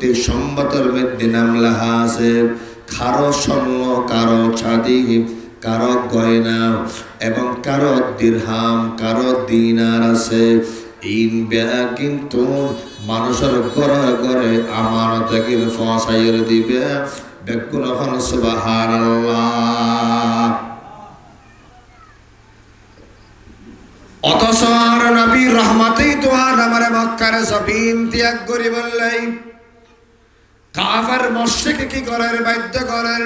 প্রত্যেক সম্পদের মধ্যে নাম লেখা আছে কারো স্বর্ণ, কারো চাঁদি, কারো গয়না এবং কারো দিরহাম, কারো দিনার আছে। এই ব্যাগ কিন্তু মানুষের ঘরে ঘরে আমানত পৌঁছাইয়ে দিবে। বেগুন হল সুবহানাল্লাহ। অথচ আর নবী রহমতেই দোয়া নামারে মক্কার জমিন ত্যাগ করি বললেই কাফের মুশরিক কি করেন? বাধ্য করেন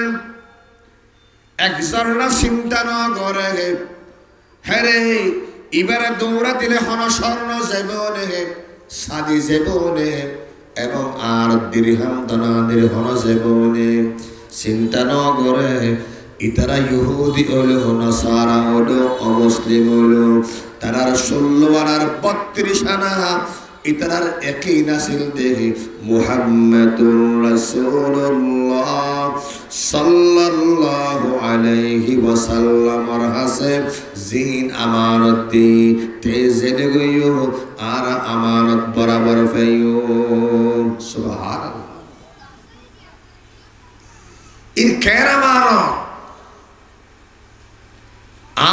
একজন না চিন্তা না করে হেরে এবারে দৌড়া দিলে হন স্বর্ণ জীবনে সাদি জীবনে এবং আর দিরহাম দানাদের হন জীবনে চিন্তা না করে ইতারা ইহুদি হলো, নাসারা হলো, অমুসলিম হলো, তারার 16 আর 32 আনা ইতারার একই নাসিল দেহে মুহাম্মাদুর রাসূলুল্লাহ সাল্লাল্লাহু আলাইহি ওয়াসাল্লামর হাসে জিন আমানত দি তে জেনে গইও আর আমানত বরাবর ফাইও। সুবহানাল্লাহ। ইন কেরা মানো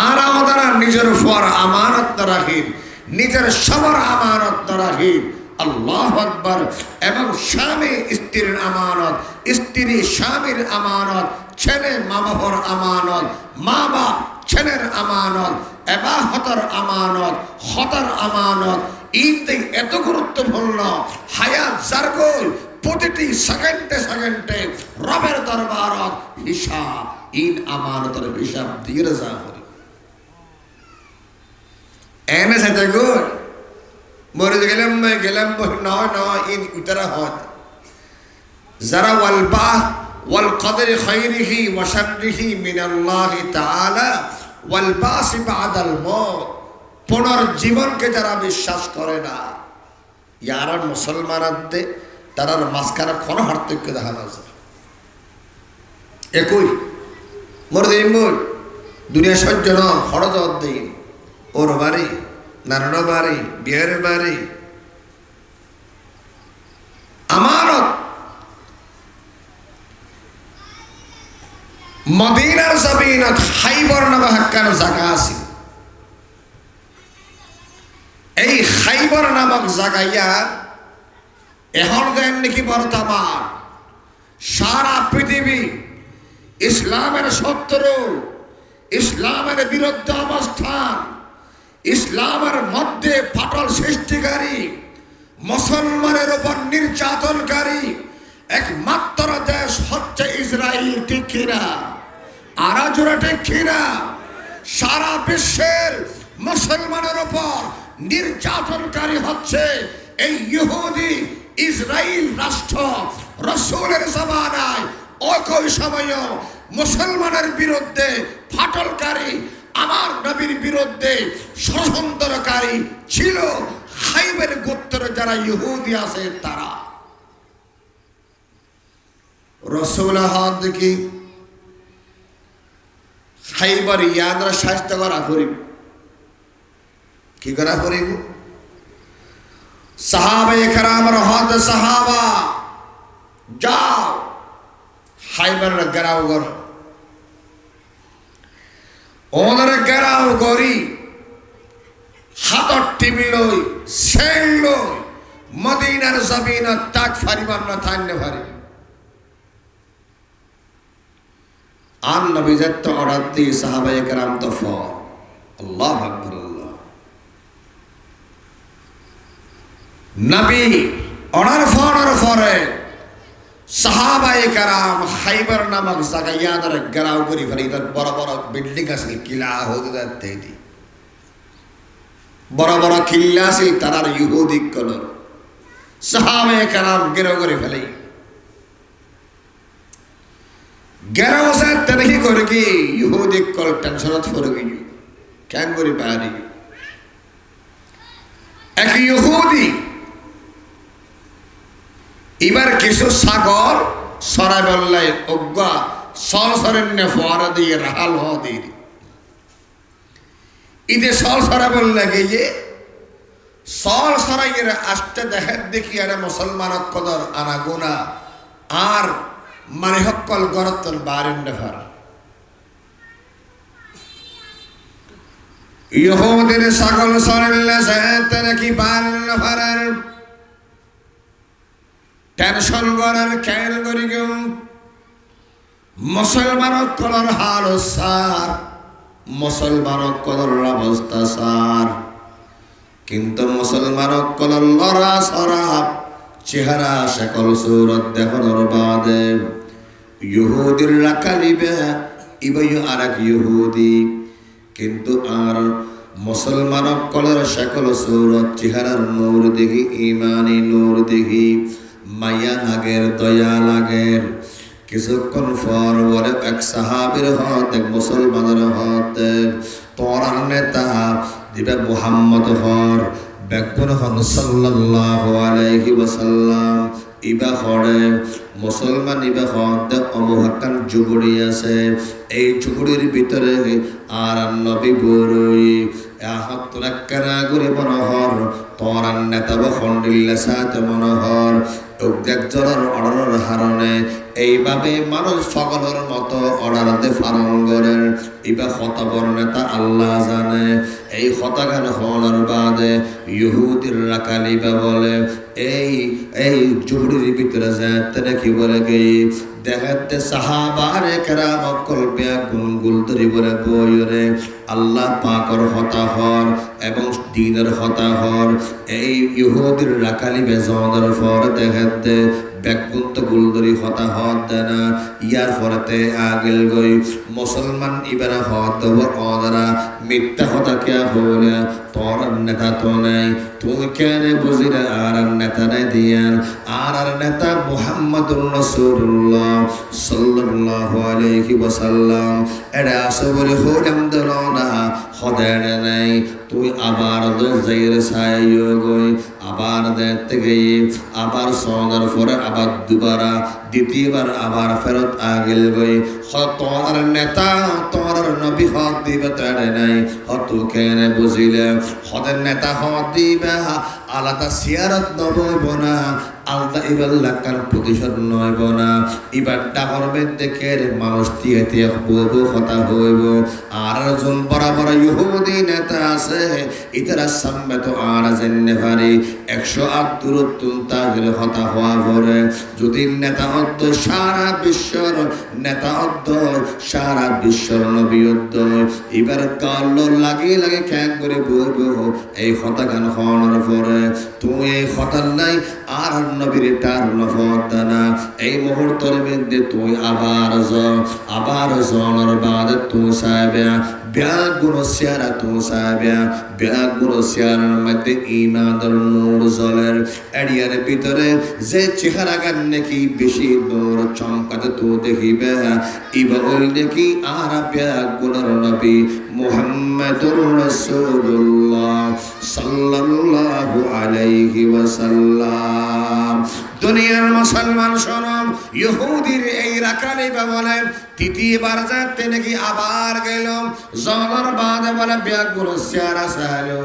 আর আমাদের নিজের উপর আমানত রাখিব, নিজের সবার আমানত রাখিব। আল্লাহু আকবার। এবং স্বামী স্ত্রীর আমানত, স্ত্রী স্বামীর আমানত, ছেলে মা বাবার আমানত, মা বাপ ছেলের আমানত, এবাহতর আমানত, হতর আমানত। ঈদ এত গুরুত্বপূর্ণ হায়াত জারগোল প্রতিটি সেকেন্ডে সেকেন্ডে রবের দরবারত হিসাব, ঈদ আমানতের হিসাব দিয়ে যা করে এনে সাথে গুণ মরে গেলাম নয় নয় ইন উতরা হত যারা ওয়াল কদরি খাইরিহি ওয়া শাররিহি মিনাল্লাহি তাআলা ওয়াল বাসি বাদাল মউত, পুনর্জীবনকে যারা বিশ্বাস করে না ইয়ারা মুসলমানদে তারার মাঝখানে কোনো পার্থক্য দেখা যায়। একই মরে দিন দুনিয়া সহ্য ন খরচ দিন ওর বাড়ি নারায়ণ বাড়ি বিয়ের বাড়ি আমানত। মদিনার জমিনত খাইবর নামে হাক্কানো জায়গা আছে। এই খাইবর নামক জায়গাইয়া এখন দেন নাকি বর্তমান সারা পৃথিবী ইসলামের শত্রু, ইসলামের বিরুদ্ধে অবস্থান, ইসলামের মধ্যে ফাটল সৃষ্টিকারী, মুসলমানের উপর নির্যাতনকারী একমাত্র দেশ হচ্ছে ইসরায়েল। ঠিক কিনা? আরা জোড়া ঠিক কিনা? সারা বিশ্বের মুসলমানের উপর নির্যাতনকারী হচ্ছে এই ইহুদি ইসরায়েল রাষ্ট্র। রাসূলের জামানায় একই সময় মুসলমানের বিরুদ্ধে ফাটলকারী, আমার নবীর বিরুদ্ধে ষড়যন্ত্রকারী ছিল খাইবের গোত্রের যারা ইহুদি আছে তারা। রাসূল হাত দেখি খাইবার ইয়াদরা শাস্তি করা করিব। কি করা করিব? সাহাবায়ে কেরামের হাত সাহাবা যাও খাইবার গেরাও করো, ওদের গেরাও করি হাতর টিভি লই সেল লই মদিনার জমিন তাক ফারিবার না থাকলে পারি। আর নবী যত অর্ডার দিয়ে সাহাবায়ে কেরাম তো ফর আল্লাহু আকবার। আল্লাহ নবী অর্ডার ফরে সাহাবায়ে কেরাম খাইবার নামক জায়গায় ইয়াদের গেরাও করি ফেলে। বড় বড় বিল্ডিং আছে, কিলা হতে যাচ্ছে, বড় বড় কিল্লা আছে, তারার ইহুদি কলর সাহাবায়ে কেরাম গেরাও করে ফেলে। গেরাও সাথে দেখি করে কি ইহুদি কল টেনশনত পড়ে গেল কেন করে পারি। এক ইহুদি এবার কিছু ছাগল সরাই বললাই অজ্ঞা সরসরেন্যে ফোয়ারা দিয়ে রাহাল হদির ঈদে সরসরা বললে গিয়ে সল সরাইয়ের আসতে দেখে দেখি এরা মুসলমানত কদর আনাগুনা আর মানে হকল গরতল বারেন নেফার ইহুদের ছাগল সরেলে যেতে নাকি বারেন নেফারের টেনশন করার খেয়াল করি কেউ মুসলমানত কলর হাল সার মুসলমানত কলর অবস্থা সার কিন্তু মুসলমানত কলর লড়া সরা চেহারা সকল সুরত দেখানোর বাদে ইহুদির রাখালিবে ইবাই আর এক ইহুদি কিন্তু আর মুসলমানত কলর সকল সুরত চেহারার নূর দেখি ইমানি নূর দেখি মায়া লাগের দয়া লাগের কিছুক্ষণ পর বলে এক সাহাবীর হত এক মুসলমানের হত তোরার নেতা দিবে মুহাম্মদ হর বেগুন হন সাল্লাল্লাহু আলাইহি ওয়াসাল্লাম ইবা হরে মুসলমান ইবা হত অমহাকান জুবড়ি আছে এই জুবড়ির ভিতরে আর নবী বড়ই আহত রাক্কানা করে মনোহর তোরার নেতা বখন্ডিল্লা সাথে মনোহর একজনের অর্ডারের হারণে এইভাবে মানুষ সকলের মতো অর্ডারতে ফারণ করেন এবার হতাবর নেতা আল্লাহ জানে এই হতাগান হওয়ার বাদে ইহুদির রাকালিবা বলে এই জুবড়ির ভিতরে যেতে নাকি বলে গেই দেখাতে সাহাবার কেরাম অকল পেয়া গুনগুল ধরি বলে বইরে আল্লাহ পাকর হতাহর এবং দিনের হতাহর এই ইহুদির রাকালি বেজনের পর দেখাতে ব্যাকুন্ত গুলদরি হতা হত দেনা ইয়ার পরেতে আগেল গই মুসলমান ইবারা হত অদারা মিথ্যা হতা কে হলে তোর নেতা তো নাই তুই কেন বুঝিলে আর নেতা নাই দিয়ান আর নেতা মুহাম্মদুর রাসূলুল্লাহ সাল্লাল্লাহু আলাইহি ওয়াসাল্লাম এরা আসে বলে হলাম দলনা হদায় নাই তুই আবার যাইরে সাইয় গই আবার দেখতে গই আবার সঙ্গের পরে আবার দুবারা দ্বিতীয়বার আবার ফেরত আগেল গই তোর নেতা তোর নবী হক দিবে তারে নাই হত কেন বুঝিলে হদের নেতা হক দিবে আলাদা সিয়ারত নবইব না আলাদা ইবার লাকার প্রতিশোধ নইব না এবার ডাকরবে দেখে মানুষ দিয়ে দিয়ে বলবো কথা হইব আর একজন বরাবর ইহুদি নেতা আছে ইতারা সামনে তো আর জেনে পারি 108 দূরত্বন তাগের হতা হওয়া পরে যদি নেতা অদ্দ সারা বিশ্বর নেতা অদ্দ সারা বিশ্বর নবী অদ্দ এবার কাল লাগে লাগে ক্যাং করে বলবো এই হতা গান হওয়ার পরে তুমি এই হতার নাই আর নবীর তার নফদানা এই মুহূর্তের মধ্যে তুই আবার জনের বাদ তুই সাহেবা ব্যাগুলো সিয়ারা তুই সাহেবা ব্যাগুলো সিয়ারার মধ্যে ইমানের নূর জলের এরিয়ার ভিতরে যে চেহারা গান নাকি বেশি নূর চমকাতে তুই দেখিবে ইবাউল দেখি আর ব্যাগুলোর নবী মুহাম্মদুর রাসূলুল্লাহ সাল্লাল্লাহু আলাইহি ওয়াসাল্লাম দুনিয়ার মুসলমান শোনম ইহুদির এই রাকালিবা বলে তৃতীয়বার যাতে নাকি আবার গেল জমর বাদে বলে ব্যাগুলো সিয়ারা সালো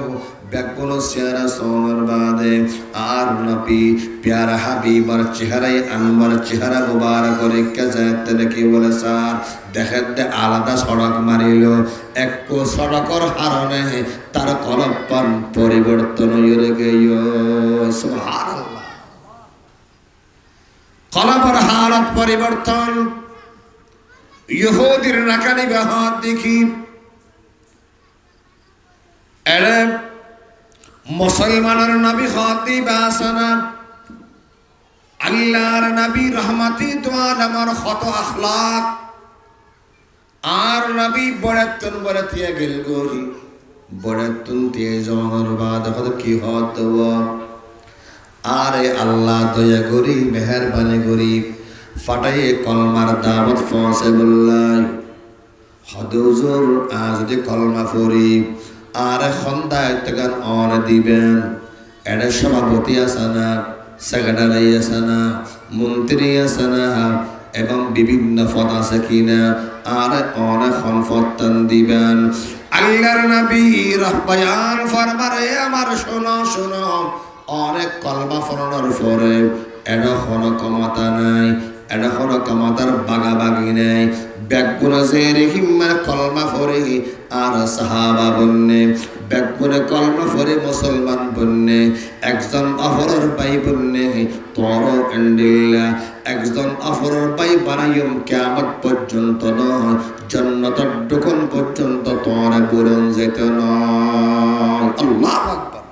ব্যাগুলো সিয়ারা সোনার বাদে আর নবী প্যারা হাবিবার চেহারায় আনবার চেহারা মুবারক করে কে যাতে নাকি বলে স্যার দেখতে আলাদা সড়ক মারিল এক সড়কর হারণে তার কলপান পরিবর্তন হয়ে গেল সুবহানাল্লাহ কলপর হালত পরিবর্তন ইহুদির রাকানি বাহাত দেখি এরে মুসলমানের নবী খাতি বাসনা আল্লাহর নবী রহমতি তোয়াল আমার কত আখলাক আর নবী বড়াতন বড়াতিয়া গেল গরি বড়াতন দিয়ে জমানোর বাদ কত কি হত আরে আল্লাহ দয়া করি মেহেরবানি করি ফাটাই কলমার দাওয়াত পৌঁছে বললাই হদুজুর আজ যদি কলমা পড়ি আর খন্দায় গান অন দিবেন এর সভাপতি আছে না সেক্রেটারি আছে না মন্ত্রী আছে না এবং বিভিন্ন পদ আছে কিনা আর অনেক সম্পত্তান দিবেন আল্লাহর নবী বয়ান ফরমারে আমার শোনো শোনো, অনেক কলমা ফরানোর পরে এখন ক্ষমতা নাই, এখন ক্ষমতার বাগাবাগি নেই। ব্যাগুনে যে রেহিম্মা কলমা ফরে আর সাহাবা বন্যে, ব্যাগুনে কলমা ফরে মুসলমান বন্যে, একজন অপরের ভাই বন্যে তর এন্ডিল্লা, একজন অপরের ভাই বানাইম কিয়ামত পর্যন্ত নয়, জান্নাতের ঢুকন পর্যন্ত তোর বলুন যেত নয়। আল্লাহু আকবার।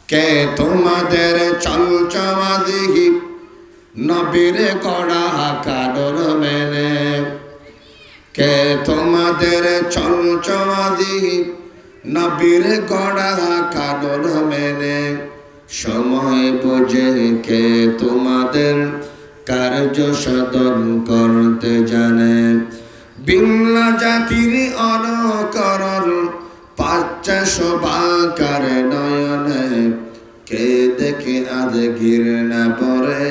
কে তোমাদের চলচমা দিহি নবীর গড়া কাদর মেনে, কে তোমাদের চলচমা দিহি নবীর গড়া কাদর মেনে, সময় বুঝে কে তোমাদের কার্য সাধন করতে জানে, ভিন্ন জাতির অনুকরণ পাচ্চা শোভাকার নয়নে, কে দেখে আজ ঘৃণা পরে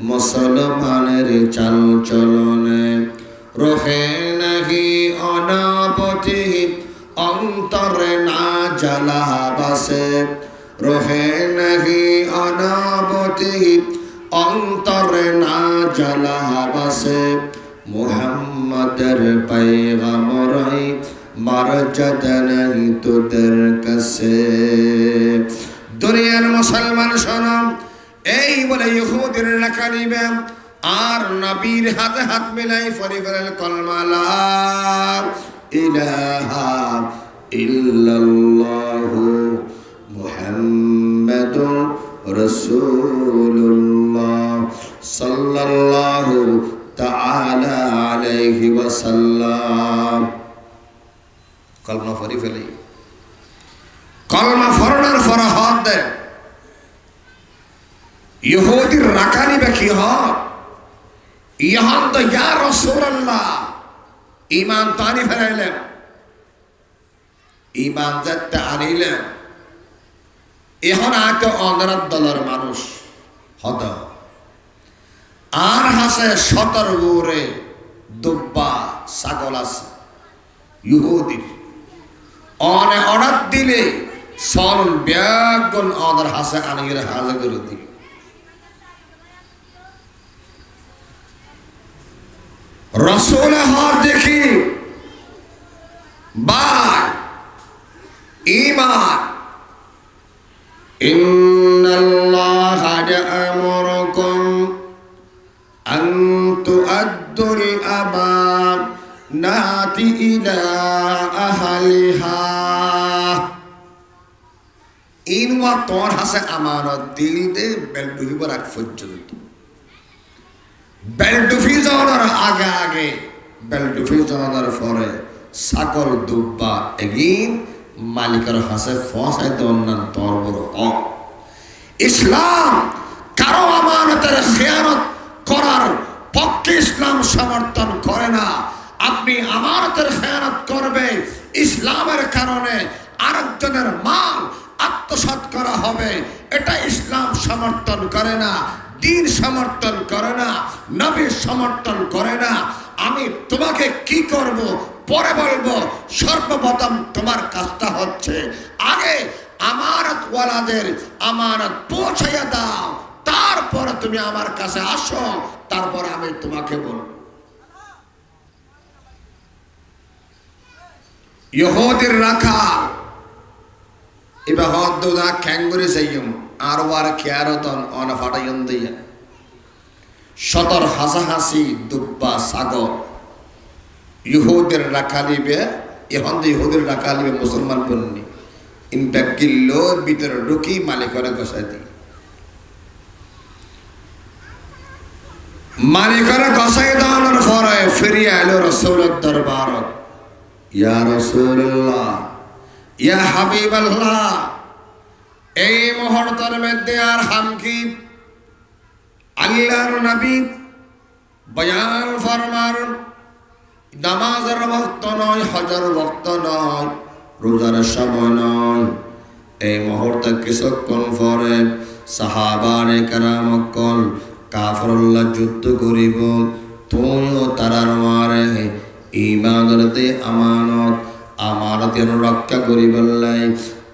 মুসলমানের চাল চলনে, রহে নাহি অনাবধি অন্তরে না জ্বালা বাসে, রহে নাহি অনাবধি অন্তরে না জ্বালা বাসে, মুহাম্মাদের পয়গম্বরই মর্যাদা নাই তোদের কাছে। দুনিয়ার মুসলমান শোনো, এই বলে ইহুদির লেখা নিবে আর নবীর হাতে হাত মিলাই ফরিফের কলমা লা ইলাহা ইল্লাল্লাহু মুহাম্মাদুর রাসূলুল্লাহ সাল্লাল্লাহু তাআলা আলাইহি ওয়াসাল্লাম। কলমা ফরি ফেলি, কলমা ফরনার ফরহাদ দেয়। ইহুদির রাখানি বাকি হক ইহান তো ইয়া রাসূলুল্লাহ ঈমান তো আনি ফেলাইলেন, ঈমান যাতে আনিলেন এখন আয়তো অন্ধরার দলের মানুষ হত আর হাসে সতর গুরে দুব্বা ছাগল আছে ইহুদির অনে অর্ডার দিলে সন ব্যাগুন অদর হাসে আনিয়ে হাজা করে দিবে। রসুল হর দেখি বাই ঈমান ইন্নাল্লাহ ইয়া'মুরুকুম আন তু'আদ্দুল আমানাতি ইলা আহলিহা। ইনওয়া তোর হাসে আমানত দিলি দে বেলডুহিবার আগ পর্যন্ত, বেলডুফি যাওয়ার আগে আগে বেলডুফি যাওয়ার পরে ছাগল দুব্বা এগিন মালিকের হাসে ফসাই দন্নান তোর বড় হক। ইসলাম কারো আমানতের খেয়ানত করার পক্ষে ইসলাম সমর্থন করে না। আপনি আমানতের খেয়ানত করবে, ইসলামের কারণে আরেকজনের মাল আত্মসাৎ করা হবে, এটা ইসলাম সমর্থন করে না, দিন সমর্থন করে না, নবী সমর্থন করে না। আমি তোমাকে কি করব পরে বলবো, সর্বপ্রথম তোমার কাজটা হচ্ছে আগে আমানত ওয়ালাদের আমানত পৌঁছাইয়া দাও, তারপরে তুমি আমার কাছে আসো, তারপর আমি তোমাকে বলবো। ইহুদির রাখা এবার হদ দা খ্যাঙ্গুরি চাইম আর ওয়ার খেয়ারতন অনা ফাটাইন দিয়া সতর হাসাহাসি দুব্বা সাগর ইহুদের রাখা লিবে, এখন ইহুদের রাখা লিবে মুসলমান বন্যি ইনটা কিল্লোর ভিতরে ঢুকি মালিকরে গসাই দি, মালিকরে গসাই দেওয়ানোর পরে ফিরিয়ে এলো রাসূলের দরবারত। ইয়া রাসূলুল্লাহ, ইয়া হাবিবাল্লাহ, এই মুহূর্তের মধ্যে আর হামকি আল্লাহর নবী বয়ান ফরমান, নামাজের ওয়াক্ত নয়, হজের ওয়াক্ত নয়, রোজার সময় নয়। এই মুহূর্তে কিছুক্ষণ পরে সাহাবায়ে কেরামকল কাফরুল্লাহ যুদ্ধ করিব, তুমিও তারার মারে ইমানের দে আমানত আমানত যেন রক্ষা করিবার লাই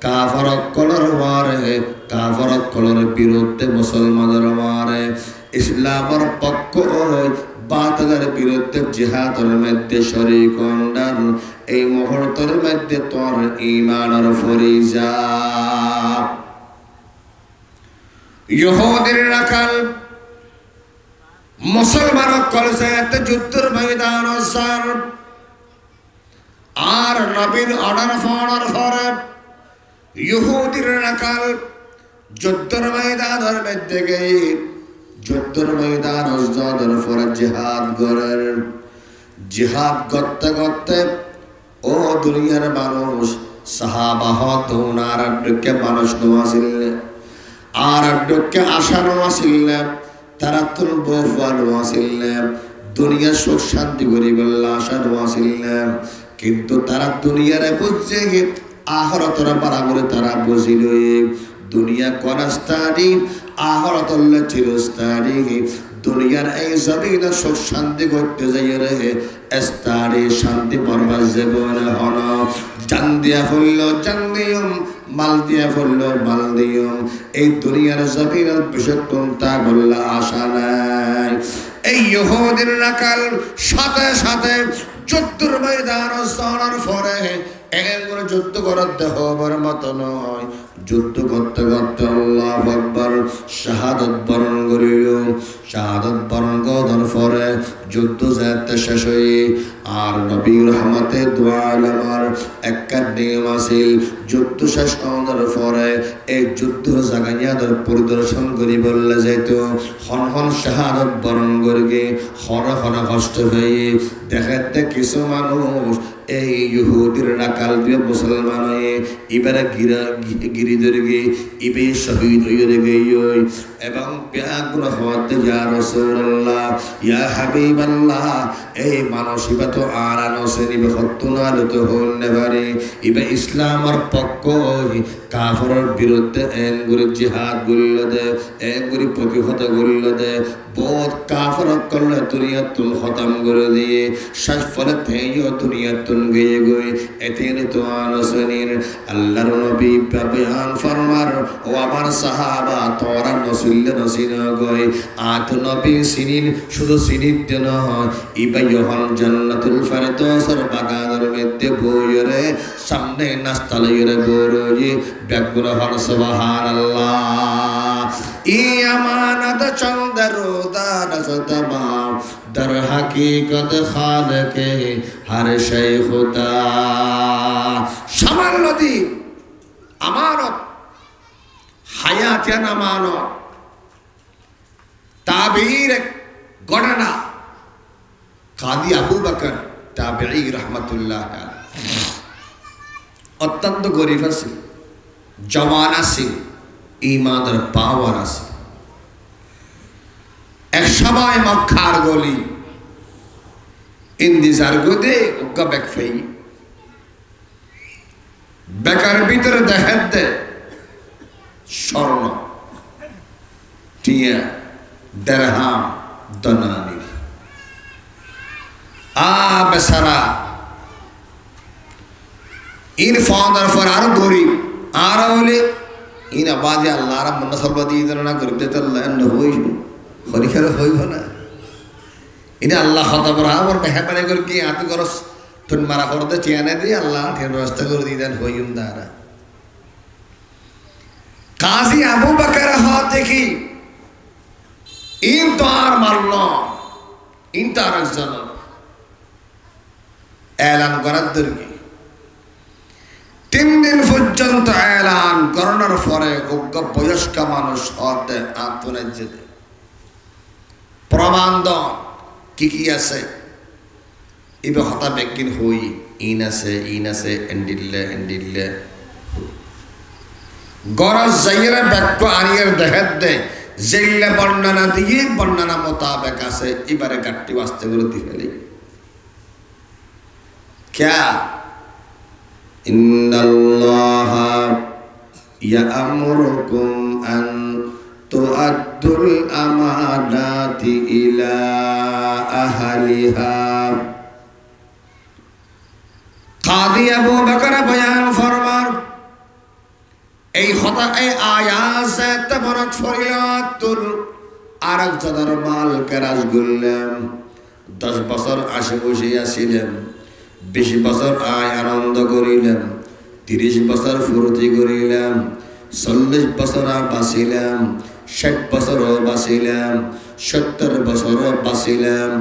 কাফরত কলর মারে কাফরত কলর বিরুদ্ধে মুসলমানের মারে ইসলামের পক্ষ হয় বাতিলের বিরুদ্ধে জিহাদের মধ্যে শরীক হন এই মুহূর্তের মধ্যে তোর ইমানের ফরিজা ইহুদির রাখাল মুসলমান কলসাতে যুদ্ধের ময়দান সার আর নবীর অর্ডার ফর্ডার ফরে ইহুদির রাখাল যুদ্ধের ময়দানের মধ্যে গিয়ে যুদ্ধের ময়দান হজদের ফরে জিহাদ করেন জিহাদ করতে করতে ও দুনিয়ার মানুষ সাহাবা হত আর ডুকে মানুষ নোয়াছিলেন আর ডুকে আশা নোয়াছিলেন তারা তোর বউফা নোয়াছিলেন দুনিয়ার সুখ শান্তি করিবেন আশা নোয়াছিলেন কিন্তু তারা দুনিয়ারে বুঝছে গে আখরাতরা বরাবর তারা বুঝিল দুনিয়া কনস্তানি আখরাতুল্লাহ চিরস্থায়ী দুনিয়ার এই জমিনে সুখ শান্তি করতে যাই রে স্থায়ী শান্তি পরবার জীবন হন জান দিয়া ফুলল জান দিয়ম মাল দিয়া ফুলল মাল দিয়ম এই দুনিয়ার জমিনের বিশেষণ তা বললা আশা নাই এই ইহুদির রাখাল সাথে সাথে যুদ্ধের ময়দান সরার পরে এমন যুদ্ধ করার দেহবার মতো নয় যুদ্ধ করতে করতে আল্লাহু আকবার শাহাদাত বরণ করিল শাহাদাত বরণ করার পরে যুদ্ধ যাতে শেষ হয়ে আর নবী রহমতে দোয়া আলমার একটা নিয়ম আছিল যুদ্ধ শেষ হওয়ার পরে এই যুদ্ধ জাগাইয়াদের পরিদর্শন করি বললে যেত হন হন শাহাদাত বরণ করি হর হর কষ্ট হয়ে দেখাতে কিছু মানুষ এই ইহুদির রাখাল দিয়ে মুসলমান হয়ে এবারে গিরি ধরে গিয়ে ইবে শহীদ হয়ে গিয়ে এবং ব্যাগুণ হওয়াতে ইয়া রাসূলুল্লাহ ইয়া হাবিবাল্লাহ এই মানুষ ইবা তো আর আনসেনি ভক্ত না লতো হইনে পারে ইবা ইসলামের পক্ষ কাফরের বিরুদ্ধে এনগুরি জিহাদ গুলো দে এনগুরি প্রতিহত গুলো দে বহুত কাফর করলে দুনিয়াতুল খতম করে দিয়ে শেষ ফলে তেইও দুনিয়াতুল গিয়ে গই এতেন তো আনসেনির আল্লাহর নবী বয়ান ফরমার ও আমার সাহাবা তোরা নসিলে নসিন গই আত নবী সিনিন শুধু সিনির দেন ইবা ইহন জান্নাতুল ফেরদৌসের বাগানের মধ্যে বইরে সামনে নাস্তা লইরে বড়ই ব্যাগুন হন সুবহানাল্লাহ ই আমানত চন্দ্র দান در حقیقت خالق ہر شے خدا সামান্য নদী আমানত হায়াতিয়ান আমানত তাবির ঘটনা কাদি আবু বকর তাবিঈ রহমাতুল্লাহ আলাইহি অত্যন্ত গরিব আছিল জওয়ান আছিল ইমানের পাওয়ার আছে এক সময় মক্কার গলি ইন্দিজার গদে উগ্গা বেক ফেই বেকার ভিতরে দেখেন দে স্বর্ণ টিয়া দেরহাম দনানি বেচারা ইন ফাউন্ডার ফর আরো গরিব আর হলে ইন আবাদে আল্লাহ রা মন সর্ব দিয়ে দেন না গরিব দিতে আল্লাহ এন্ড হই হরিখার হইব না ইনি আল্লাহ হতাবরা আমার মেহরবানি করে কি আত করস তুন মারা করতে চিয়ানে দিয়ে আল্লাহ ঠের ব্যবস্থা করে দিয়ে দেন হইম দারা কাজী আবু বকর হাত দেখি ইন তো আর মারল ইন তার একজন এলান করার দরকি 3 দিন পর্যন্ত এলান করানোর পরে অজ্ঞ বয়স্ক মানুষ হতে আত্মনে যেতে প্রমাণ কি আছে ইবে হতা বেকিন হই ইন আছে এন্ডিল্লে গরজ যাইরা বাক্য আনিয়ার দেখাত দে জেল্লা বর্ণনা দিয়ে বর্ণনা মোতাবেক আছে এবারে গাট্টি বাস্তে করে দি ফেলে ক্যা ইন্নাল্লাহা ইয়া'মুরুকুম আন তু'আদ্দুল আমানাতি ইলা আহলিহা কাজী আবু বকর বয়ান ফরমান এই আয়াত তেমনত ফরিলাতুল আরেকজনের মাল কেরাস গুললাম 10 বছর আসে বসে আসিলাম 20 বছর আনন্দ করিলাম 30 বছর ফুর্তি করিলাম 40 বছর বাঁচিলাম 60 বছরও বাঁচিলাম 70 বছরও বাঁচিলাম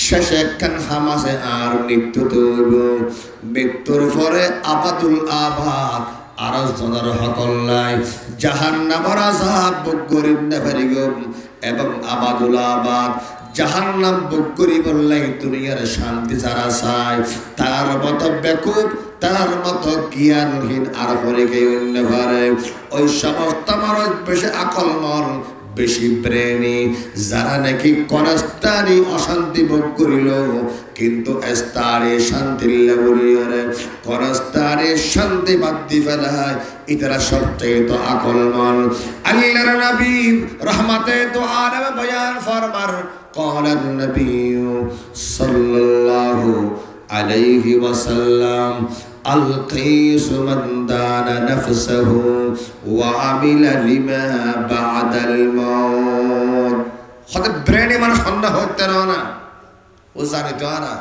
শেষে একখান হামাসে আর মৃত্যু তৈব মৃত্যুর পরে আবাদুল আবাদ আর জনের হকল্লাই জাহান্নামের আযাব ভোগ করিব না পারিব এবং আবাদুল আবাদ জাহান্নাম ভোগ করিব লাই দুনিয়ার শান্তি যারা চায় তার মতো বেকুব তার মতো জ্ঞানহীন আর করে কেউ অন্য পারে ওই সমস্ত মানুষ বেশি আকলমন বেশি ব্রেনি যারা নাকি কনস্তানি অশান্তি ভোগ করিল কিন্তু এস্তারে শান্তি লাগুলিয়ারে কনস্তারে শান্তি বাদ্দি ফেলায় ইতারা সবচেয়ে তো আকলমন আল্লাহর নবী রহমতে তো আলম বয়ান ফরমার قال النبي صلى الله عليه وسلم القيس من دان نفسه وعمل لما بعد الموت হতে ব্রেনে মানুষ সন্দেহ হতে না ও জানে তো না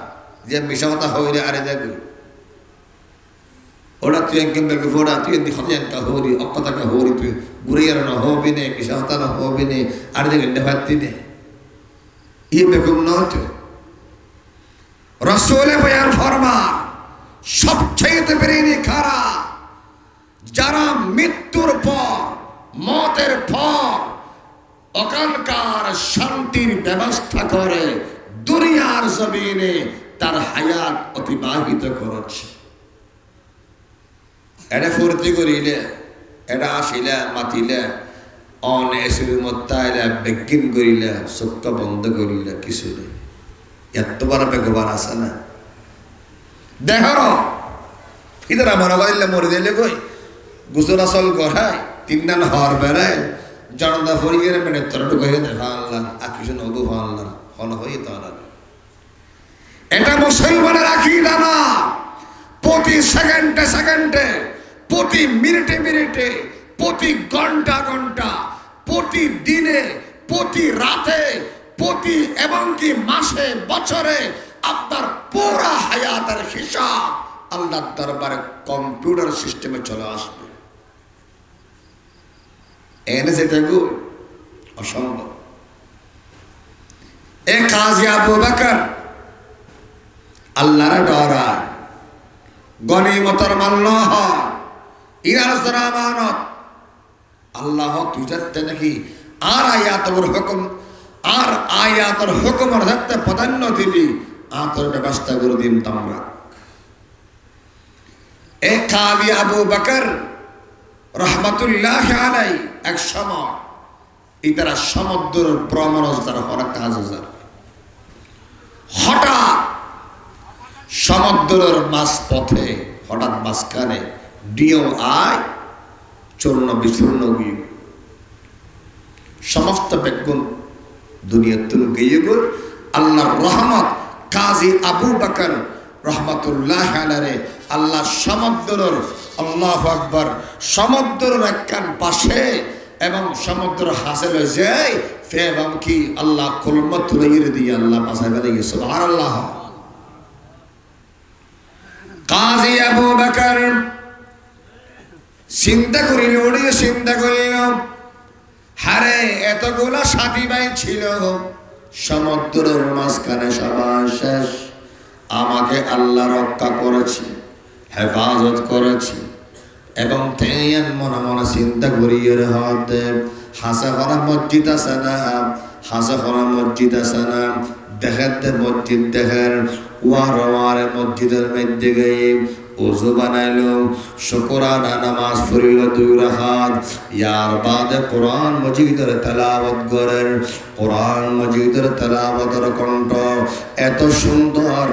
যে মিশা কথা হইলে আরে দেখো ওরা তুই একদম দেখবি ফোড়া তুই এমনি খতিয়ানটা হরি অক্ষতাটা হরি তুই ঘুরিয়ার না হবি নে মিশা কথা না হবি নে আর দেখেন দেখাতি নে ই বেগম নয় রাসূলে বয়ান ফরমা সবচেয়ে বেরেনি খারা যারা মৃত্যুর পর মতের পর অকালকার শান্তির ব্যবস্থা করে দুনিয়ার জমিনে তার হায়াত অতিবাহিত করেছে এটা ফুর্তি করিলে এটা আসিলে মাতিলে অনেসের মতাইলে বেগিন করিলে চোখ বন্ধ করিলে কিছু নেই এতবার বেগবার আছে না দেখ ইদারা মনে করিলে মরে দিলে কই গুসর আসল গড়ায় 3 দিন হর বেড়ায় জনতা ফরিয়ে মেনে তোরা ঢুকাইয়ে দেখা আনলাম আর কিছু নগু আনলাম হন হই তো এটা মুসলমানের আকীদা না প্রতি সেকেন্ডে সেকেন্ডে প্রতি মিনিটে মিনিটে প্রতি ঘন্টা ঘন্টা প্রতি দিনে প্রতি রাতে প্রতি এবং কি মাসে বছরে আপনার পুরা হায়াতের হিসাব আল্লাহর দরবারে কম্পিউটার সিস্টেমে চলে আসবে এনে যেতে গো অসম্ভব এ কাজী আবু বকর আল্লাহর ডরায় গনিমতের মাল হয় ইরার যারা আমানত আল্লাহ তুই যাতে নাকি আর আয়াতের হুকুম আর আয়াতের হুকুমের যাতে প্রাধান্য দিলি আতর ব্যবস্থা করে দিন তোমরা এ কাজী আবু বকর রহমাতুল্লাহ আলাই এক সময় ইতারা সমুদ্রের ভ্রমণ যারা হঠাৎ হাজার হঠাৎ সমুদ্রের মাঝ পথে হঠাৎ মাঝখানে ডিও আয় চূর্ণ বিচূর্ণ গিয়ে সমস্ত বেগুন দুনিয়ার তুল গিয়ে গো আল্লাহর রহমত কাজী আবু বকর রহমাতুল্লাহ আলাইহি আল্লাহ সমুদ্রের আল্লাহু আকবার সমুদ্রের একখান পাশে এবং সমুদ্র হাসিল হয়ে যায় ফে এবং কি আল্লাহ কলমত তুলে দিয়ে আল্লাহ পাশে বেড়ে গেছে সুবহানাল্লাহ কাজী আবু বকর চিন্তা করিল ওড়িয়ে চিন্তা করিল হারে এতগুলা সাথী ভাই ছিল সমুদ্রের মাঝখানে সবার শেষ আমাকে আল্লাহ রক্ষা করেছে হেফাজত করেছে এবং তেন মনে মনে চিন্তা করিয়ে হাত হাসা করা মসজিদ আছে না হাসা করা মসজিদ আছে না দেখাতে মসজিদ দেখার ওয়ারে মসজিদের মধ্যে গিয়ে ওযু বানাইলো শুকরানা নামাজ পড়িল 2 রাকাত ইয়ার বাদে কোরআন মজিদের তেলাওয়াত করেন কোরআন মজিদের তেলাওয়াতের কণ্ঠ এত সুন্দর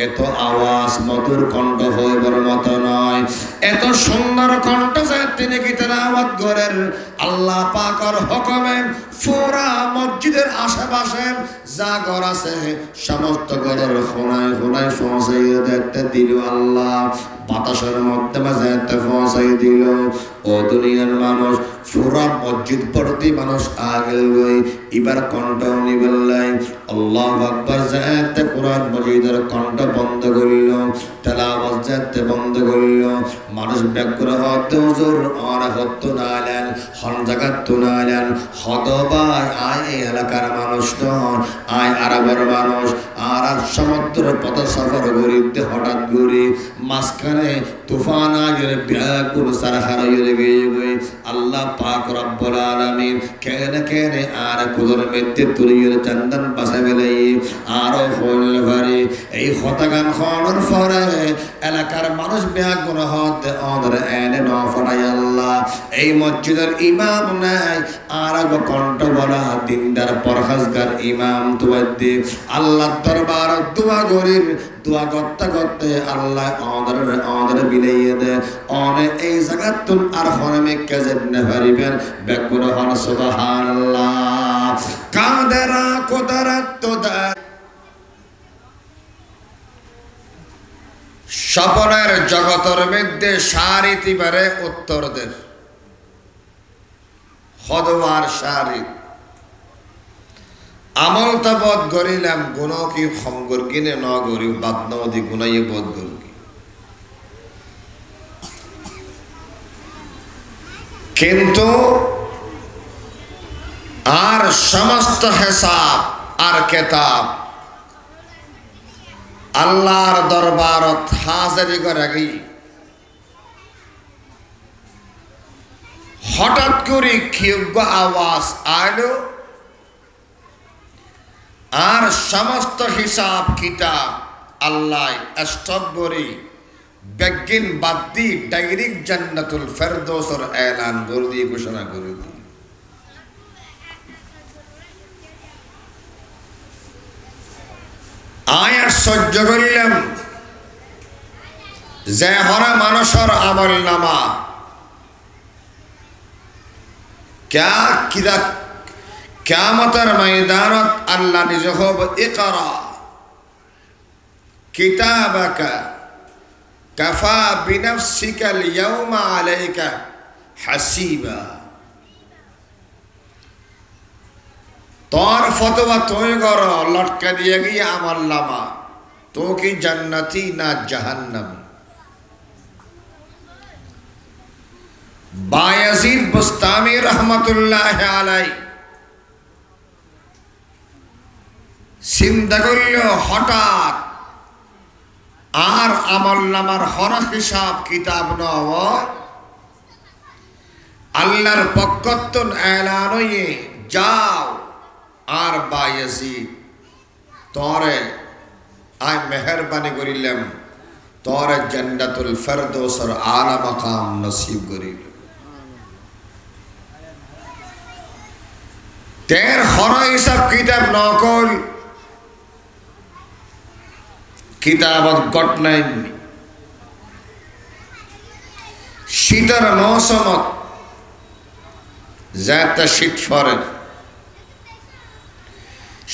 এত আওয়াজ মধুর কণ্ঠ হইবার মতো নয় এত সুন্দর কণ্ঠ যে তিনি কি তেলাওয়াত করেন আল্লাহ পাকের হুকুমে পুরা মসজিদের আশেপাশে যা ঘর আছে সমস্ত ঘরের কোনায় কোনায় পৌঁছাইয়ে দিতে দিল আল্লাহ। বাতাসের মধ্যে মাঝে পৌঁছাই দিল। ও দুনিয়ার মানুষ পুরা মসজিদ ভর্তি মানুষ আগেল গই এবার কণ্ঠ নিবেলাই আল্লাহু আকবার যাতে কোরআন মজিদের কণ্ঠ বন্ধ করিল, তেলাওয়াত যাতে বন্ধ করিল। মানুষ ব্যাকুল হতে হুজুর আর হতো নালেন হন জায়গা তুনালেন হতবাই আয় এই এলাকার মানুষ নন, আয় আরবের মানুষ আর সমুদ্র পথ সফর করিতে হঠাৎ করে মাঝখানে তুফান আগে ব্যাকুল সারা হারাইয়ে গিয়ে আল্লাহ পাক রব্বুল আলামিন কেনে কেনে আর কুদর মধ্যে তুলিয়ে চন্দন পাশে গেলে আরো ফুল ভরে এই হতাগান খনর ফরে এলাকার মানুষ ব্যাকুল হতে অদর এনে ন ফরাই আল্লাহ এই মসজিদের ইমাম নাই আর কণ্ঠ বলা দিনদার পরখাজগার ইমাম তুয়াদ্দি আল্লাহ দরবার দোয়া গরিব দোয়া করতে করতে আল্লাহ আমাদের বিলাইয়ে দে অনে এই জায়গাতুল আর ফরমে কাজে না পারিবেন বেকুর হন সুবহানাল্লাহ কাদেরা কুদরত তোদা স্বপ্নের জগতের মধ্যে সারিতিবারে উত্তর দে হদওয়ার সারি আমল তা বদ গরিলাম গুণ কি খমগর কিনে ন গরি বাদ নদী গুনাইয়ে বদ গরি কিন্তু আর সমস্ত হিসাব আর কিতাব আল্লাহর দরবারত হাজিরি করে গই হঠাৎ করে ক্ষিপ্র আওয়াজ আইলো আর সমস্ত হিসাব কিতাব আল্লাহ স্টপ করে বেগিন বাদ দি ডাইরেক্ট জান্নাতুল ফেরদৌসের এলান করে দিয়ে ঘোষণা করে দি আয়াত সহ্য করলাম যে হরা মানুষের আমল নামা কিয়ামতের ময়দানত আল্লাহ নিজে হব ইকরা কিতাবাকা কাফা বিনফসিকা আল-ইয়াওমা আলাইকা হাসিবা তোর ফতোয়া তুই কর লটকা দিয়ে গিয়ে আমার লামা তো কি জান্নাতি না জাহান্নামী। বায়াজিদ বুস্তামি রহমতুল্লাহ আলাই চিন্তা করল হঠাৎ আর আমল নামার হর হিসাব কিতাব নয় আল্লাহর পক্ষত্তন এলান হয়ে যাও আর বায়াজিদ তরে আয় মেহরবানি করিলাম তরে জান্নাতুল ফেরদৌসের আলা মাকাম নসিব করিল। তের হর হিসাব কিতাব নকল কিতাবত ঘটনাই শীতের মৌসুমত যাতে শীত পড়ে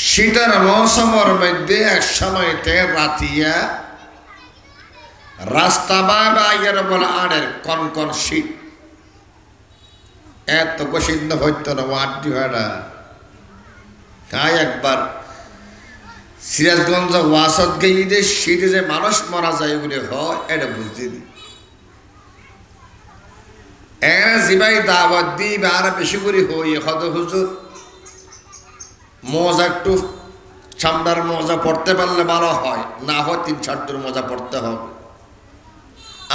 শীতের মৌসুমের মধ্যে এক সময়তে রাতিয়া রাস্তা বাইরে বলে আড়ের কনকন শীত এত গোসিদ্ধ হইতো না আটটি ভাড়া তাই একবার সিরাজগঞ্জ ওয়াসত গিয়ে যে শীতে যে মানুষ মারা যায় বলে হয় এটা বুঝতে দি এরা জিবাই দাওয়াত দিই বা আর বেশি করে হই হত হুজুর মজা একটু চামড়ার মজা পড়তে পারলে ভালো হয় না হয় 3-4 মজা পড়তে হবে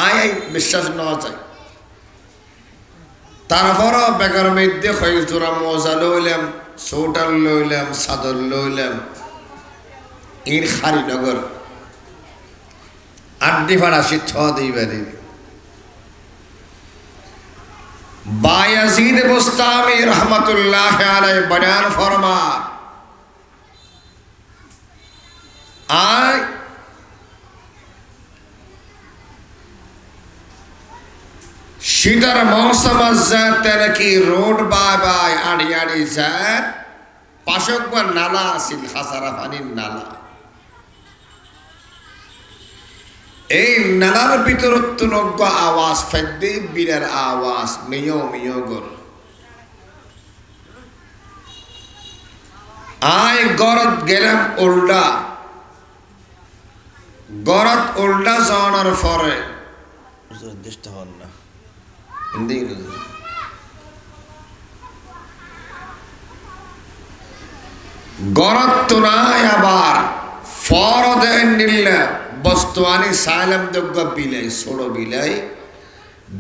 আয় বিশ্বাস নেওয়া যায়। তারপরও বেকার মধ্যে হয়ে জোড়া মজা লইলাম সোটার লইলাম চাদর লইলাম ইর খারিনগর আড্ডি ভাড়া শীত দিবারে বায়াজিদ বুস্তামি রহমতুল্লাহ আলাই বয়ান ফরমা শীতের মৌসুম যাতে নাকি রোড বাই আড়ি আড়ি যায় পাশক বা নালা আছিল হাসারা পানির নালা এই নালার ভিতর তুনজ্ঞ আওয়াজ ফেদ্দি বীরের আওয়াজ মিয় মিয় গর আয় গরত গেলাম উল্টা গরত উল্টা যাওয়ার পরে দেশটা হল না হিন্দি গরত তো নাই আবার ফরদে নিল্লা বস্তুয়ানি সাইলাম যোগ্য বিলাই ছোড়ো বিলাই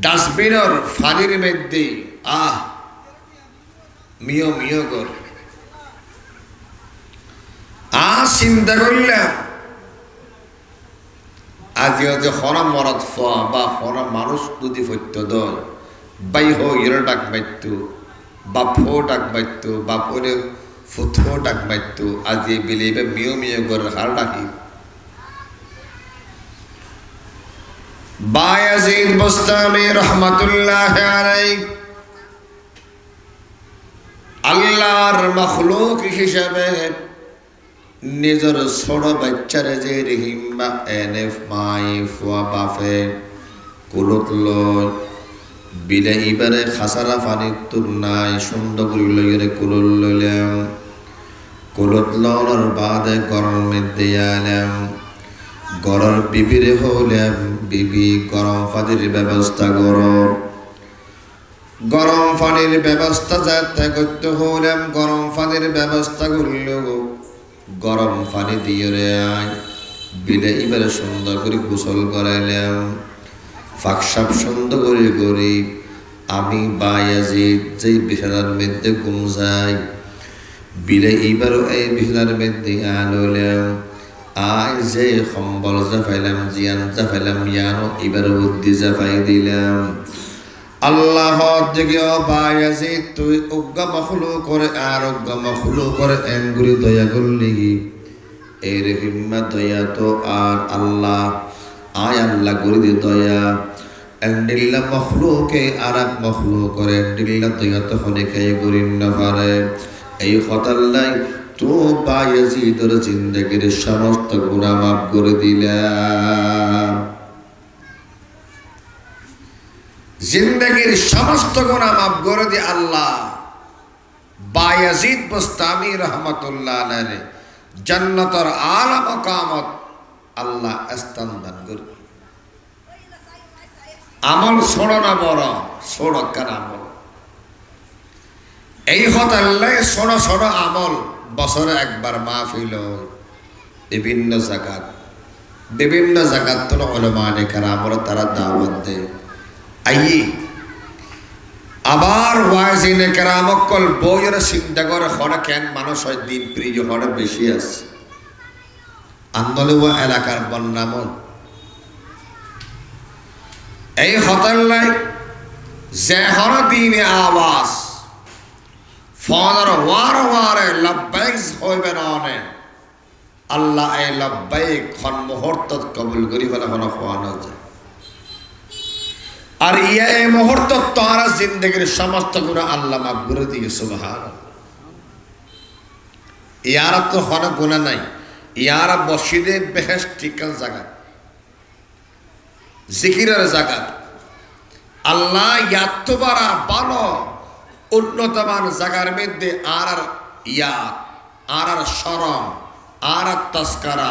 ডাস্টবিনের ফানির মধ্যে মিয় মিয় কর চিন্তা করলাম আজি যে হরা মরত ফা বা হরা মানুষ যদি ফত্য দল বাই হিরো ডাক মাইত বা ফো ডাক মাইত বা পরে ফুথো ডাক মাইত আজি বিলেবে মিয় মিয় কর হার ডাকি বায়াজিদ বুস্তামি রহমাতুল্লাহ আলাইহি আল্লাহর মাখলুক হিসেবে নিজের ছোট বাচ্চারে যে রহিমা এনএফ মাই ফুয়া বাফে কুলত লয় বিলে ইবারে খাসারা পানি তোর নাই সুন্দর করে লইরে কুলত লইলাম কুলত লওয়ার বাদে গরম মধ্যে আলাম গরর বিবিরে হলাম বিবি গরম পানির ব্যবস্থা গরম পানির ব্যবস্থা যাতে করতে হলাম গরম পানির ব্যবস্থা করল গরম পানি দিয়ে রে আয় বিলে এবারে সুন্দর করে গোসল করাইলাম ফাঁকসাপ সুন্দর করে করি আমি বায়াজিদ যেই বিছানার মধ্যে ঘুম যাই বিলে এবারও এই বিছানার মধ্যে আনলাম আয় যে সম্বল জাফাইলাম জিয়ান জাফাইলাম ইয়ানো এবার বুদ্ধি জাফাই দিলাম আল্লাহ দিকে বায়াজিদ তুই অজ্ঞা মখলু করে আর অজ্ঞা মখলু করে এনগুলি দয়া করলি এই রহিমা দয়া তো আর আল্লাহ আয় আল্লাহ করে দি দয়া এন্ডিল্লা মখলুকে আর এক মখলু করে এন্ডিল্লা দয়া তো হলে কে করিন না পারে এই হতাল্লাই তো বায়াজিদের জিন্দগির সমস্ত গুনাহ মাফ করে দিলাম জিন্দগির সমস্ত গুনাহ মাফ করে দি আল্লাহ বায়াজিদ বুস্তামি রহমাতুল্লাহ আলাইহি জান্নাতের আলা মাকামত আল্লাহ স্থান দান করে আমল ছোড়ো না বড় ছোড়ো কার আমল এই হতাল্লাই ছোড়ো ছোড়ো আমল বছরে একবার মাহফিল বিভিন্ন জায়গাত তো উলামায়ে কেরামরা তারা দাওয়াত দেয় আইয়ে আবার ওয়াজিনে কেরামকল বইয়ের চিন্তা করে হরে কেন মানুষ হয় দিন প্রিয় হরে বেশি আছে আন্দোলন এলাকার বন্যামল এই হতাল্লাই যে হর দিনে আওয়াজ ফোনের ওয়ারে লব্বাইক হইবে না আল্লাহ এই লব্বাইক খন মুহূর্তত কবুল করি ফেলে হন খোয়ানো যায় আর ইয়া এই মুহূর্ত তারা জিন্দগির সমস্ত গুনাহ আল্লাহ মাফ করে দিয়ে সুবহানাল্লাহ ইয়ারা তো হন গুনাহ নাই ইয়ারা মসজিদে বেহেশত ঠিকান জায়গা জিকিরের জায়গা আল্লাহ ইয়াতবারা ভালো উন্নতমান জায়গার মধ্যে আর ইয়াদ আর শরম আর তাস্কারা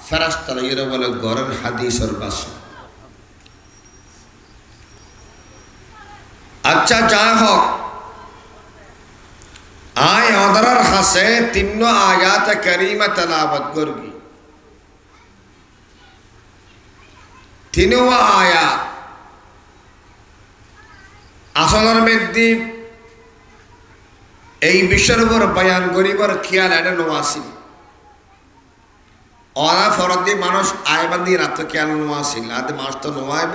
ফেরেশতারা এরা বলে ঘরের হাদিসের বাসা আচ্ছা যা হোক আয় অদরার হাসে তিন্ন আয়াত করিমা তেলাওয়াত করবি তিনো আয়াত আসলের মধ্যে এই বিষয়ের উপর বয়ান করিবার খেয়াল এনে নোয়াসিল ওরা ফরদি মানুষ আয়বান্দি রাত খেয়াল নোয়াসিল আদে মাস তো নোয়াইব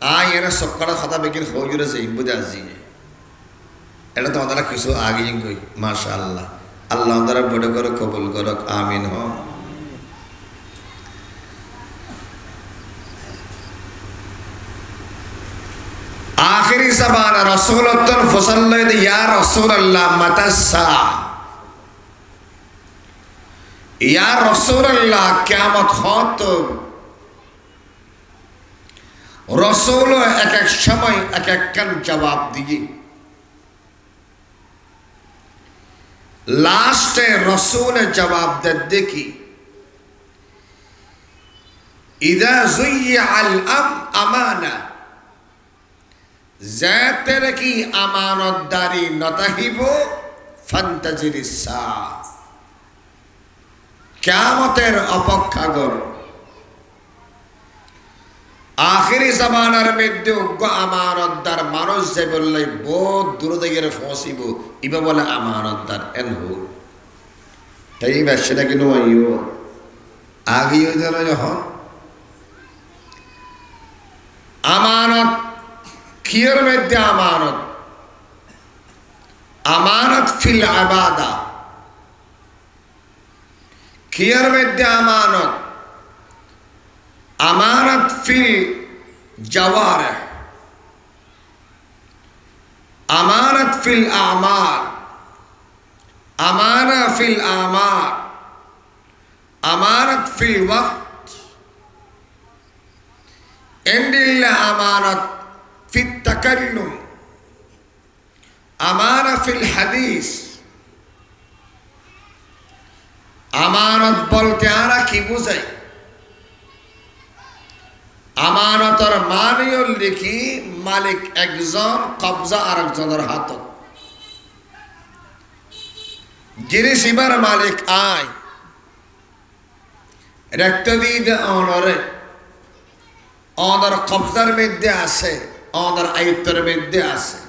আয় এরা সবকটা কথা বেগির হয়ে গেছে বুঝে আসি এটা তো আমাদের কিছু আগে কই মাশাআল্লাহ আল্লাহ আমাদের বড় করে কবুল করক আমিন হ রাসূলুল্লাহ ফসাল্লাহ ইয়া রাসূলুল্লাহ মাতাসা, ইয়া রাসূলুল্লাহ কিয়ামত হত। রাসূল এক এক সময় এক এক কান জবাব দিয়ে লাস্টে রাসূল জবাব দেন দেখি ইদা যুইআল আমানা, যাতের কি আমানতদারি নতাহিব ফান্তাজিরিস সা, কিয়ামতের অপেক্ষা করো। আখিরি জামানার মধ্যে উগ্র আমানতদার মানুষ যে বললে বহুত দূর থেকে ফসিব, ইবা বলে আমানতদার এনহু তাই সেটা কিন্তু আগেও যেন যখন আমানত কিয়ের মধ্যে আমানত, আমানত ফিল ইবাদা, কিয়ের মধ্যে আমানত, আমানত ফিল জাওয়ারিহ, আমানত ফিল আমাল, আমানা ফিল আমাল, আমানত ফিল ওয়াক্ত, ইন্দিল্লা আমানত ফিত তাকাল্লুম, আমানা ফিল হাদিস। আমানত বলতে আমরা কি বুঝাই? আমানতর মানেও লিখি মালিক একজন, কবজা আর একজনের হাত। জিনিস এবার মালিক আয় রেখতে দিয়ে অনরে অনর কবজার মধ্যে আছে, অনর আয়ত্তের মধ্যে আছে।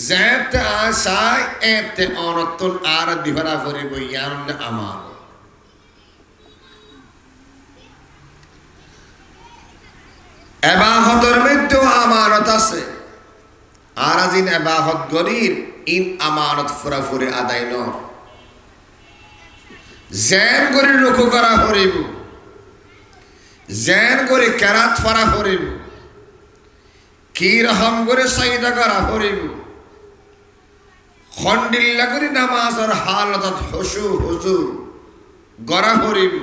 যেতে আসায় এতে অনতুন আর দিভারা করিব ইয়ার আমার। এবাহতের মধ্যেও আমানত আছে, আর আজিন এবাহত গরির ইন আমানত ফুরাফুরি আদায় ন জেন গরি রুকু করা হরিব, জেন গরি কেরাত ফরা হরিব, কি রকম করে সাইদা করা হরিব, খন্ডিল্লা করি নামাজের হালত হসু হুজু গড়া হরিব।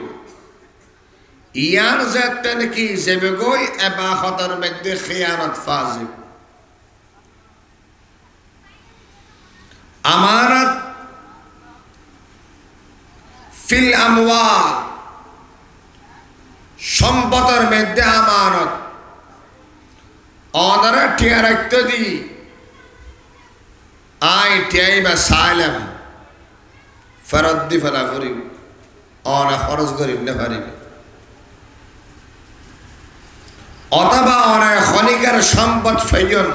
ইয়ার যেতে নাকি যাবে গই এবাহতের মধ্যে খিয়ানত ফাজিব। আমানত ফিল আমওয়াল, সম্পদের মধ্যে আমানত অনারা টিয়া রাখতে দি আই টিয়াই বা সাইলাম ফেরত দি ফেলা করিব, অনা খরচ করিব না পারিব। অথবা অনেক খনিকার সম্পদ ফেজন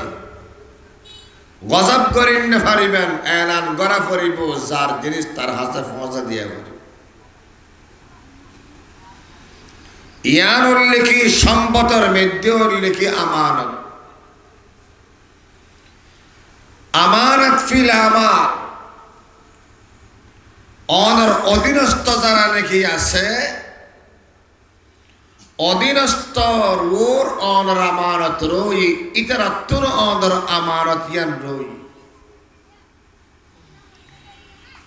গজব করিন না পারিবেন, এলান গড়া পড়িব যার জিনিস তার হাতে পৌঁছা দিয়া করিব। ইয়ার উল্লেখি সম্পদের মধ্যে উল্লেখি আমানত। আমানত ফিল আমাল, অনর অধীনস্থ যারা নাকি আছে অধীনস্থ রোর অনর আমানত রই, ইতরাত্তর অনর আমানত ইয়ান রই।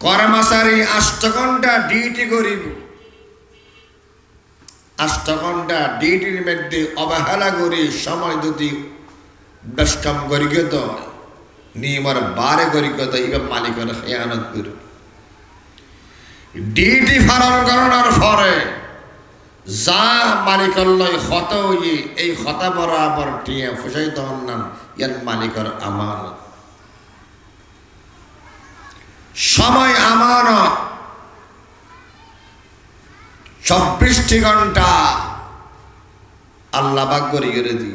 কর্মচারী 8 ঘন্টা ডিউটি করিব, 8 ঘন্টা ডিউটির মধ্যে অবহেলা করি সময় যদি বেশকাম করি গেত নিয়মের বারে করি গেত ইবা মালিকের খেয়ানত করি। ডিউটি পালন করানোর পরে যা মালিকের লয় ক্ষত হই এই ক্ষত বরাবর টিয়া ফুসাই তখন নাম ইয়ান মালিকের আমানত। সময় আমানত 24 ঘন্টা अल्लाह पाक को रिगरे दी।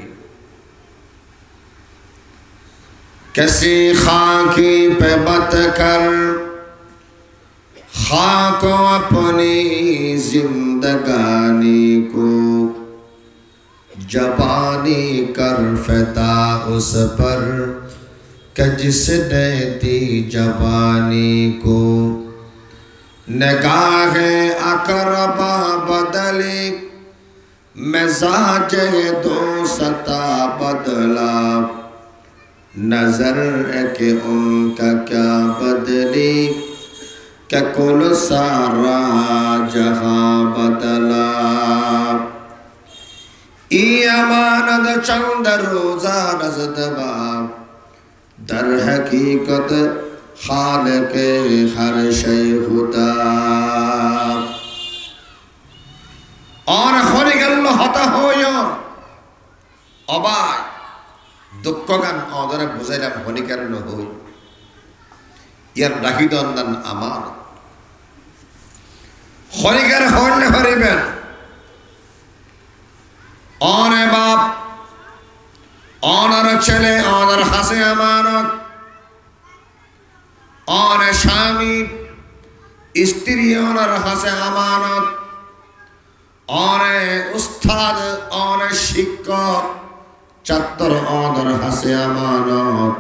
किसी खाकी पे बत कर खाको अपनी जिंदगानी को जबानी कर फता उस पर कि जिसने दी जबानी को निगाह अकरबा बदले मिजाज दो सता बदला नजर के उनका क्या बदली क्या कुल सारा जहां बदला। ई अमानत चंद रोजा नजदबा दर हकीकत खालिक हर शय खुदा। और হয়ে গেল হতা হইয় অবাই দুঃখ গান অদরে বুঝাইলাম হনিকার হই ইয়ার ডাকিদন্দান আমার হনিকার হইলে হরিবেন অনে বাপ অনার ছেলে অনার হাসে আমানত অনে স্বামী স্ত্রী অনার হাসে আমানত অনে উস্তাদ অনে শিক্ষক ছাত্র অনার হাসে আমানত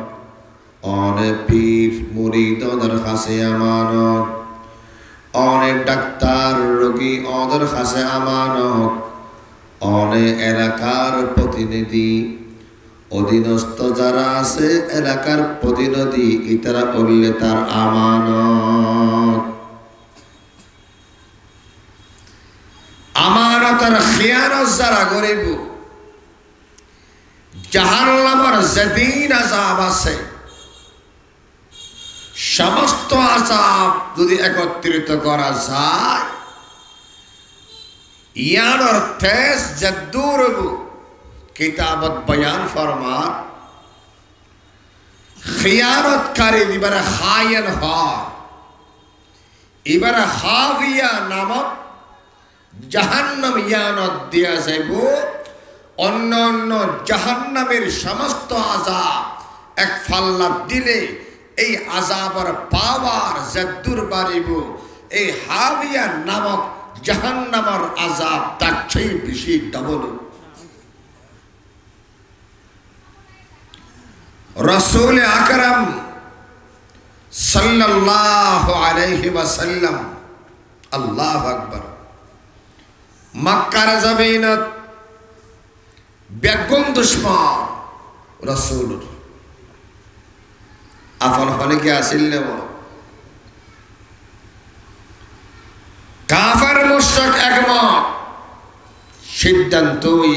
অনে পীর মুরিদ অনার হাসে আমানত অনে ডাক্তার রোগী অনার হাসে আমানত অনে এলাকার প্রতিনিধি অধীনস্থ যারা আছে এলাকার প্রতিনিধি ইতারা করলে তার আমানত। আমানতের খিয়ানত যারা করিব জাহান্নামের যেদিন আযাব আছে সমস্ত আযাব যদি একত্রিত করা যায় ইয়ানোর তেজ যদ্দুর কিতাবত বয়ান ফরমান খিয়ানতকারী এবারে খায়েন হয় এবারে হাবিয়া নামক জাহান্নাম ইয়ানত দিয়া যাইব। অন্য অন্য জাহান্নামের সমস্ত আযাব এক ফাল্লা দিলে এই আযাবের পাওয়ার যদ্দুর বাড়িব এই হাবিয়া নামক জাহান্নামের আযাব তার চেয়ে বেশি ডবল। রাসূল আকরাম সাল্লাল্লাহু আলাইহি ওয়াসাল্লাম আল্লাহু আকবার মক্কার জমিনত বেগুন দুশ্মন রাসূল আপন হলে কি আসিল নেব কাফের মুশরিক একমত সিদ্ধান্তই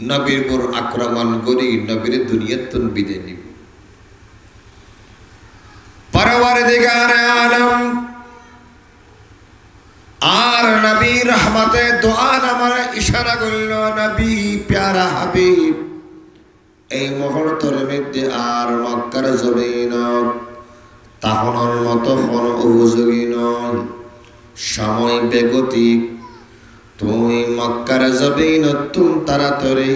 নবীর উপর আক্রমণ করি নবীর দুনিয়াতুন বিদায় নিব। পরওয়ারদিগারে আলম আর নবী রহমতে দোয়া নামার ইশারা করল নবী প্যারা হাবিব এই মুহূর্তের মধ্যে আর মক্কার জমিন তাহনের মতো কোন উপযোগী নয়, সময় বেগতিক। তুই মক্কার জমিন তুম তাড়াতাড়ি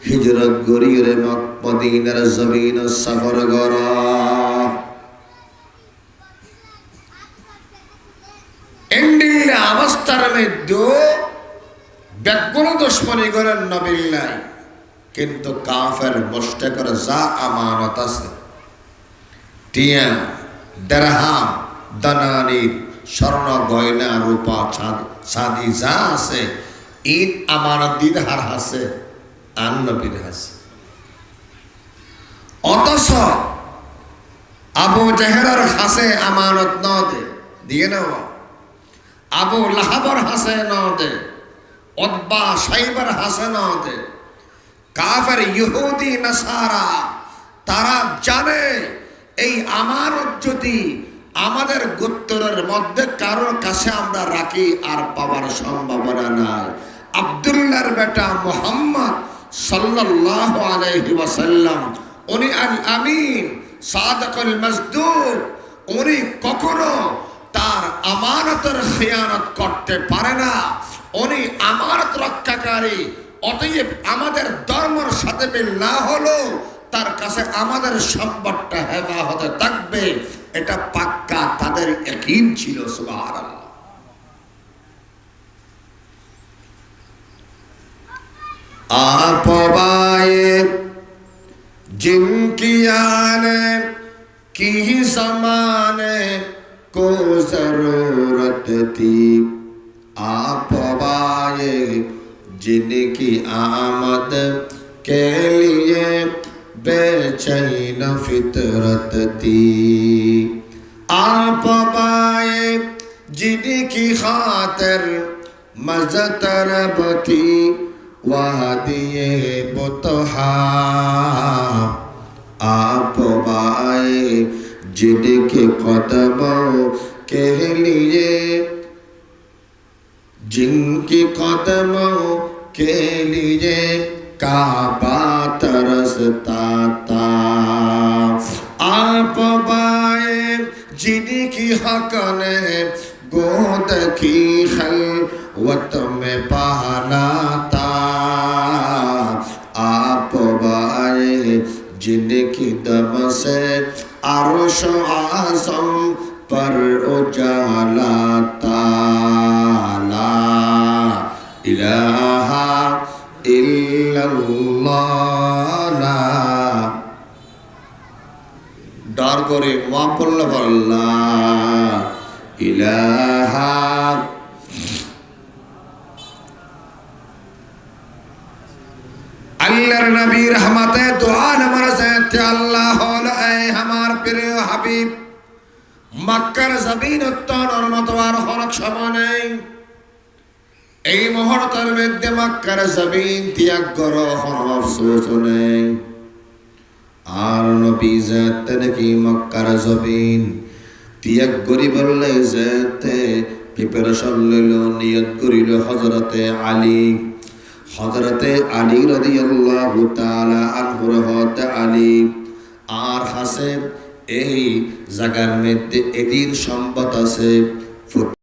হিজরত করিয়ে মদিনার জমিন সফর কর। এন্ডিল্লা অবস্থার মধ্যে বেগুন দুশ্মনী করেন নবিল্লাই, কিন্তু কাফের মুশরিকের যা আমানত আছে টিয়া দিরহাম দানানির স্বর্ণ গয়না রূপা চাঁদি যা আছে ঈদ আমানত দিদার আছে আর নবীর আছে। অথচ আবু জেহেলের হাসে আমানত ন দে দিয়ে নেওয়া, আবু লাহাবর হাসে ন দে, উতবা শাইবার হাসে ন দে। কাফের ইহুদি নাসারা তারা জানে এই আমানত যদি আমাদের গোত্রের মধ্যে কারোর কাছে আমরা রাখি আর পাওয়ার সম্ভাবনা নাই। আব্দুল্লাহর বেটা মুহাম্মদ সাল্লাল্লাহু আলাইহি ওয়াসাল্লাম উনি আল আমিন সাদিকুল মাসদুক, উনি কখনো তার আমানতের খিয়ানত করতে পারে না। উনি আমানত রক্ষাকারী, অতএব আমাদের ধর্মের সাথে মিল না হলো তার কাছে আমাদের সম্পদটা হেফাজতে থাকবে, এটা পাক্কা তাদের ইয়াকিন ছিল। সুবহানাল্লাহ। আপবায়ে जिनकी आने की ज़माने को ज़रूरत थी, आप आए जिनकी आमद के लिए बेचैन दिन फितरत थी। आप पाए जिनकी खातिर मज़तरब थी, वादिये बुतहा। आप पाए जिनके कदमों के लिए, जिनके कदमों के लिए काबा तरसता था। आप पाए जिनकी हक ने गोद की खलवत में पाला था। आप पाए जिनकी दम से अर्श आज़म पर उजाला था। ला इलाहा इल्लल्लाह। डर करे वहाँ पढ़ले अल्लाह इलाहा। अल्लाहर नबी रहमते दुआ नमर से अल्लाह हमार प्रिय हबीब मक्कार जमीन उत्तोलन मतवार हरक समने এই মুহূর্তের মধ্যে মক্কার জমিন ত্যাগ করো, কোনো আফসোস নেই। আর নবী যাতে নাকি মক্কার জমিন ত্যাগ করি বললে যেতে প্রিপারেশন লইল, নিয়ত করিল হযরতে আলী। হযরতে আলী রাদিয়াল্লাহু তাআলা আনহুর হতে আলী আর হাসেব এই জায়গার মধ্যে এদিন সম্পদ আছে।